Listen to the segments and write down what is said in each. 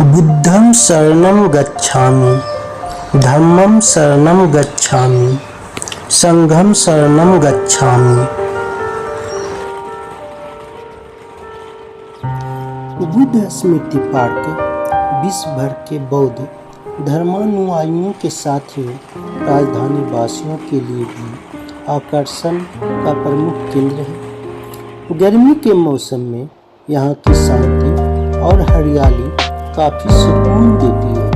बुद्धं शरणं गच्छामि, धम्मं शरणं गच्छामि, संघं शरणं गच्छामि। बुद्ध स्मृति पार्क विश्व भर के बौद्ध धर्मानुयायियों के साथ ही राजधानी वासियों के लिए भी आकर्षण का प्रमुख केंद्र है। गर्मी के मौसम में यहाँ की शांति और हरियाली काफी सुकून देती है।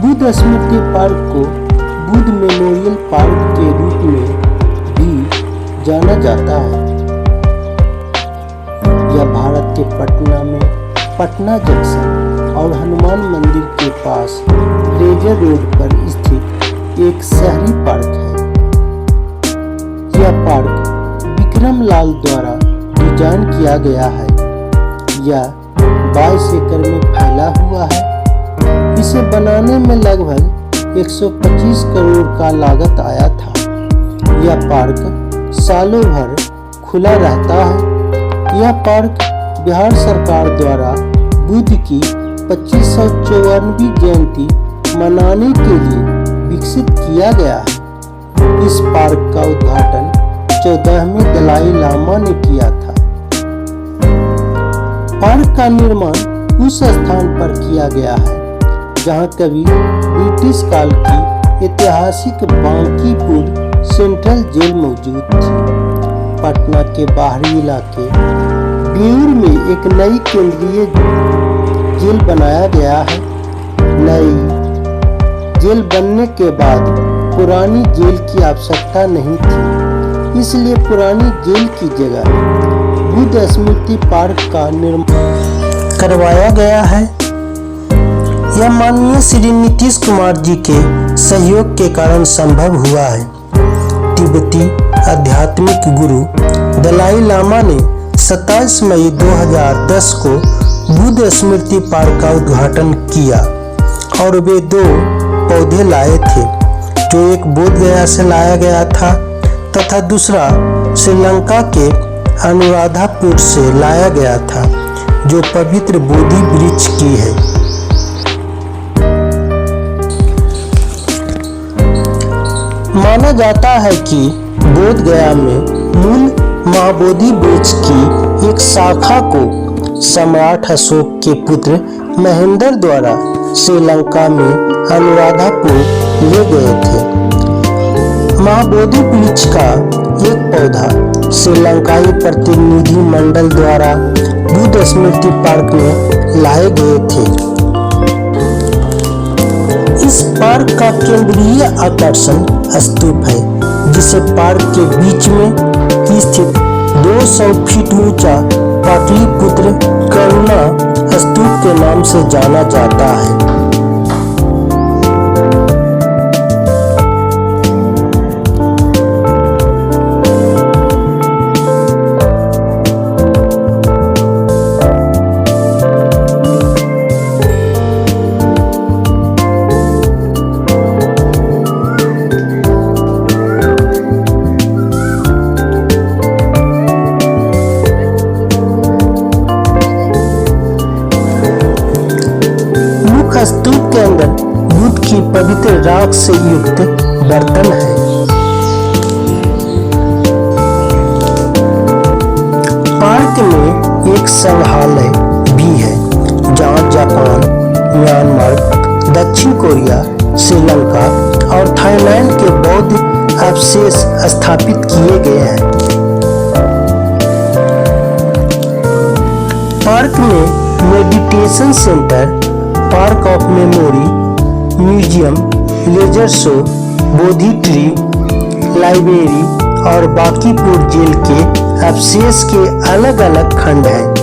बुद्ध स्मृति पार्क को बुद्ध मेमोरियल पार्क के रूप में भी जाना जाता है। यह भारत के पटना में पटना जंक्शन और हनुमान मंदिर के पास रेजर रोड पर स्थित एक शहरी पार्क है। यह पार्क विक्रम लाल द्वारा डिजाइन किया गया है। यह 22 एकड़ में फैला हुआ है। इसे बनाने में लगभग 125 करोड़ का लागत आया था। यह पार्क सालों भर खुला रहता है। यह पार्क बिहार सरकार द्वारा बुद्ध की 2554वीं जयंती मनाने के लिए विकसित किया गया है। इस पार्क का उद्घाटन 14वें दलाई लामा ने किया था। पार्क का निर्माण उस स्थान पर किया गया है जहां कभी ब्रिटिश काल की ऐतिहासिक बांकीपुर सेंट्रल जेल मौजूद थी। पटना के बाहरी इलाके बेऊर में एक नई केंद्रीय जेल बनाया गया है। नई जेल बनने के बाद पुरानी जेल की आवश्यकता नहीं थी, इसलिए पुरानी जेल की जगह बुद्ध स्मृति पार्क का निर्माण करवाया गया है। यह माननीय श्री नीतीश कुमार जी के सहयोग के कारण संभव हुआ है। तिब्बती आध्यात्मिक गुरु दलाई लामा ने 27 मई 2010 को बुद्ध स्मृति पार्क का उद्घाटन किया और वे 2 पौधे लाए थे, जो एक बोध गया से लाया गया था तथा दूसरा श्रीलंका के अनुराधापुर से लाया गया था, जो पवित्र बोधि वृक्ष की है। माना जाता है कि बोध गया में मूल महाबोधि वृक्ष की एक शाखा को सम्राट अशोक के पुत्र महेंद्र द्वारा श्रीलंका में अनुराधापुर ले गए थे। महाबोधि वृक्ष का एक पौधा श्रीलंकाई प्रतिनिधि मंडल द्वारा बुद्ध स्मृति पार्क में लाए गए थे। इस पार्क का केंद्रीय आकर्षण स्तूप है, जिसे पार्क के बीच में स्थित 200 फीट ऊंचा पाटलिपुत्र करुणा स्तूप के नाम से जाना जाता है। स्तूप के अंदर बुद्ध की पवित्र राख से युक्त बर्तन है। पार्क में एक संग्रहालय भी है, जहां जापान, म्यांमार, दक्षिण कोरिया, श्रीलंका और थाईलैंड के बौद्ध अवशेष स्थापित किए गए हैं। पार्क में meditation centre, park of memory, museum, laser show, Bodhi tree, library और बांकीपुर जेल के अवशेष के अलग-अलग खंड हैं।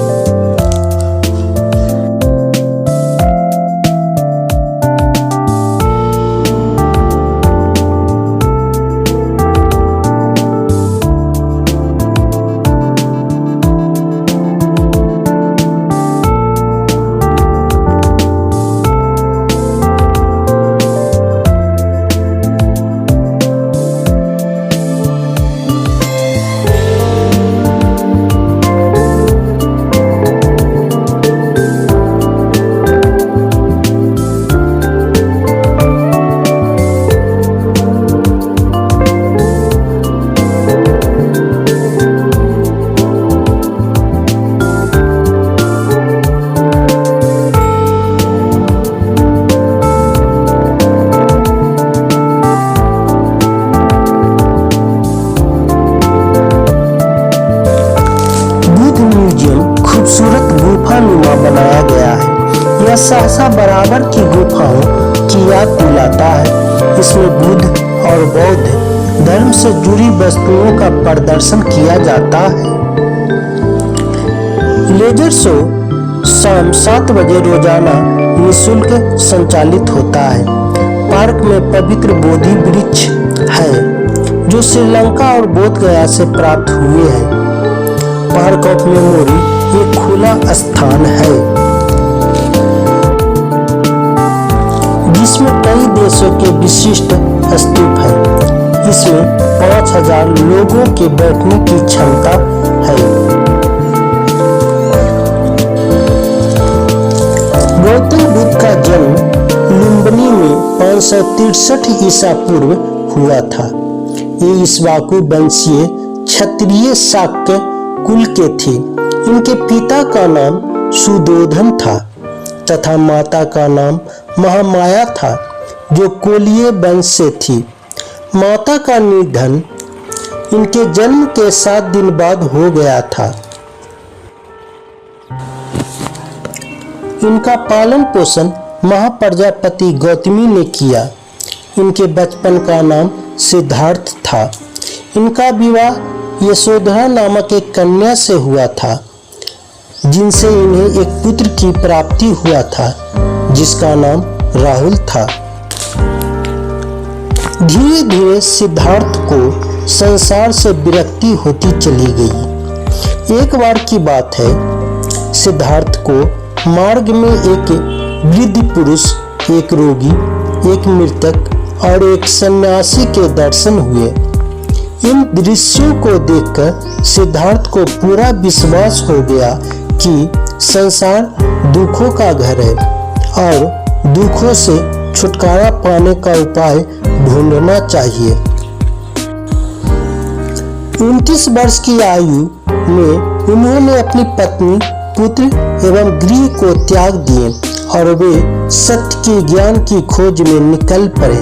यह सहसा बराबर की गुफाओं की याद दिलाता है। इसमें बुद्ध और बौद्ध धर्म से जुड़ी वस्तुओं का प्रदर्शन किया जाता है। लेजर शो शाम 7 बजे रोजाना निःशुल्क संचालित होता है। पार्क में पवित्र बोधि वृक्ष है जो श्रीलंका और बोध गया से प्राप्त हुए हैं। पार्क ऑफ मेमोरी एक खुला स्थान है जिसमें कई देशों के विशिष्ट स्तूप हैं। इसमें 5000 लोगों के बैठने की क्षमता है। गौतम बुद्ध का जन्म लुम्बिनी में 563 ईसा पूर्व हुआ था। ये इक्ष्वाकु वंशीय क्षत्रिय शाक्य कुल के थे। इनके पिता का नाम सुदोधन था तथा माता का नाम महामाया था जो कोलीय वंश से थी। माता का निधन इनके जन्म के 7 दिन बाद हो गया था। इनका पालन पोषण महाप्रजापति गौतमी ने किया। इनके बचपन का नाम सिद्धार्थ था। इनका विवाह यशोधरा नामक एक कन्या से हुआ था जिनसे इन्हें एक पुत्र की प्राप्ति हुआ था जिसका नाम राहुल था। धीरे धीरे सिद्धार्थ को संसार से विरक्ति होती चली गई। एक बार की बात है, सिद्धार्थ को मार्ग में एक वृद्ध पुरुष, एक रोगी, एक मृतक और एक सन्यासी के दर्शन हुए। इन दृश्यों को देखकर सिद्धार्थ को पूरा विश्वास हो गया कि संसार दुखों का घर है और दुखों से छुटकारा पाने का उपाय ढूंढना चाहिए। 29 वर्ष की आयु में उन्होंने अपनी पत्नी, पुत्र एवं गृह को त्याग दिए और वे सत्य के ज्ञान की खोज में निकल पड़े।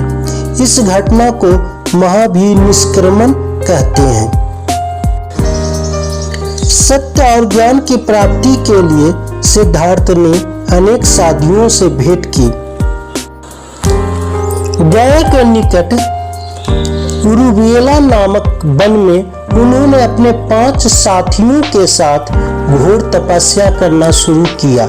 इस घटना को महाभिनिष्क्रमण कहते हैं। सत्य और ज्ञान की प्राप्ति के लिए सिद्धार्थ ने अनेक साधुओं से भेंट की। गया के निकट उरुवेला नामक वन में उन्होंने अपने 5 साथियों के साथ घोर तपस्या करना शुरू किया।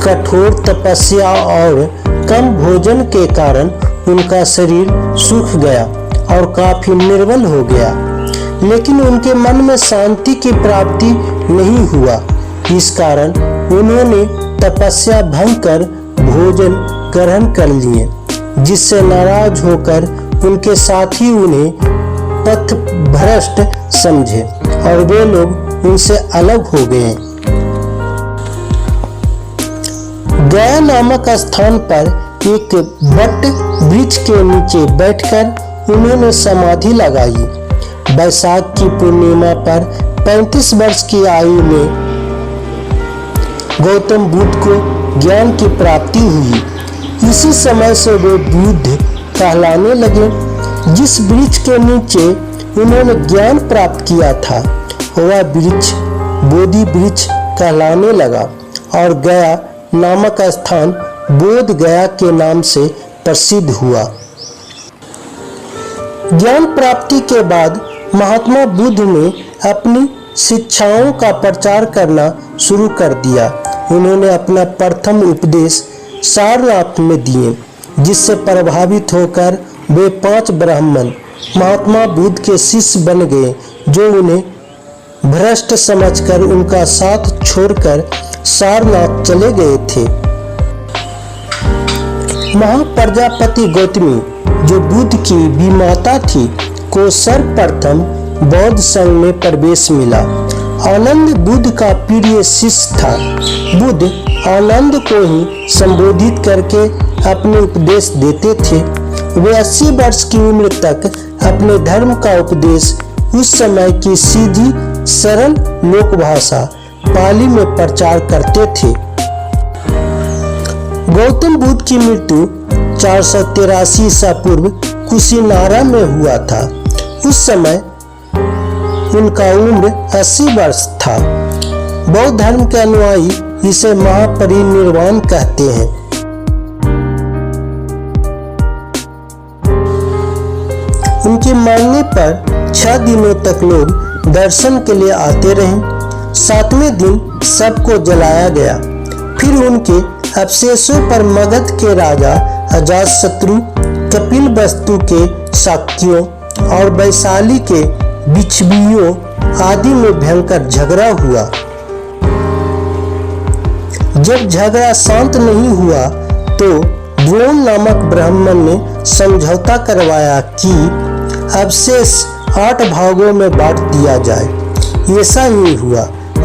कठोर तपस्या और कम भोजन के कारण उनका शरीर सूख गया और काफी निर्बल हो गया, लेकिन उनके मन में शांति की प्राप्ति नहीं हुआ। इस कारण उन्होंने तपस्या भंग कर भोजन ग्रहण कर लिए, जिससे नाराज होकर उनके साथी उन्हें पथभ्रष्ट समझे और वे लोग उनसे अलग हो गए। गया नामक स्थान पर एक वट वृक्ष के नीचे बैठकर उन्होंने समाधि लगाई। वैशाख की पूर्णिमा पर 35 वर्ष की आयु में गौतम बुद्ध को ज्ञान की प्राप्ति हुई। इसी समय से वे बुद्ध कहलाने लगे। जिस वृक्ष के नीचे उन्होंने ज्ञान प्राप्त किया था वह वृक्ष बोधि वृक्ष कहलाने लगा और गया नामक स्थान बोध गया के नाम से प्रसिद्ध हुआ। ज्ञान प्राप्ति के बाद महात्मा बुद्ध ने अपनी शिक्षाओं का प्रचार करना शुरू कर दिया। उन्होंने अपना प्रथम उपदेश सारनाथ में दिए, जिससे प्रभावित होकर वे 5 ब्राह्मण महात्मा बुद्ध के शिष्य बन गए, जो उन्हें भ्रष्ट समझकर उनका साथ छोड़कर सारनाथ चले गए थे। महाप्रजापति गौतमी, जो बुद्ध की विमाता थी, को सर्वप्रथम बौद्ध संघ में प्रवेश मिला। आनंद बुद्ध का प्रिय शिष्य था। बुद्ध आनंद को ही संबोधित करके अपने उपदेश देते थे। वे 80 वर्ष की उम्र तक अपने धर्म का उपदेश उस समय की सीधी सरल लोक भाषा पाली में प्रचार करते थे। गौतम बुद्ध की मृत्यु 483 ईसा पूर्व कुशीनारा में हुआ था। उस समय उनका उम्र 80 वर्ष था। बौद्ध धर्म के अनुयायी इसे महापरिनिर्वाण कहते हैं। उनके मानने पर 6 दिनों तक लोग दर्शन के लिए आते रहे। 7वें दिन सबको जलाया गया। फिर उनके अवशेषों पर मगध के राजा अजातशत्रु, कपिलवस्तु के शाक्यों और वैशाली के बिछवियों आदि में भयंकर झगड़ा हुआ। जब झगड़ा शांत नहीं हुआ तो द्रोण नामक ब्राह्मण ने समझौता करवाया कि अवशेष 8 भागों में बांट दिया जाए। ऐसा ही हुआ।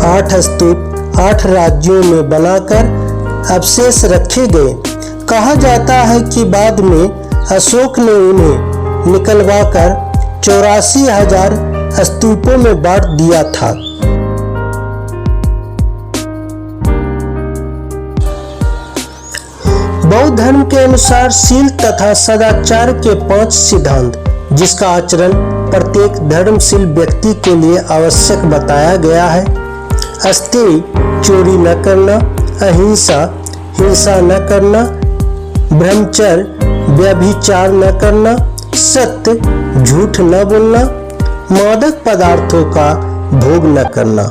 8 स्तूप 8 राज्यों में बनाकर अवशेष रखे गए। कहा जाता है कि बाद में अशोक ने उन्हें निकलवाकर 84,000 स्तूपों में बांट दिया था। बौद्ध धर्म के अनुसार शील तथा सदाचार के 5 सिद्धांत, जिसका आचरण प्रत्येक धर्मशील व्यक्ति के लिए आवश्यक बताया गया है। अस्तेय, चोरी न करना, अहिंसा, हिंसा न करना, ब्रह्मचर्य, व्यभिचार न करना, सत्य, झूठ न बोलना, मादक पदार्थों का भोग न करना।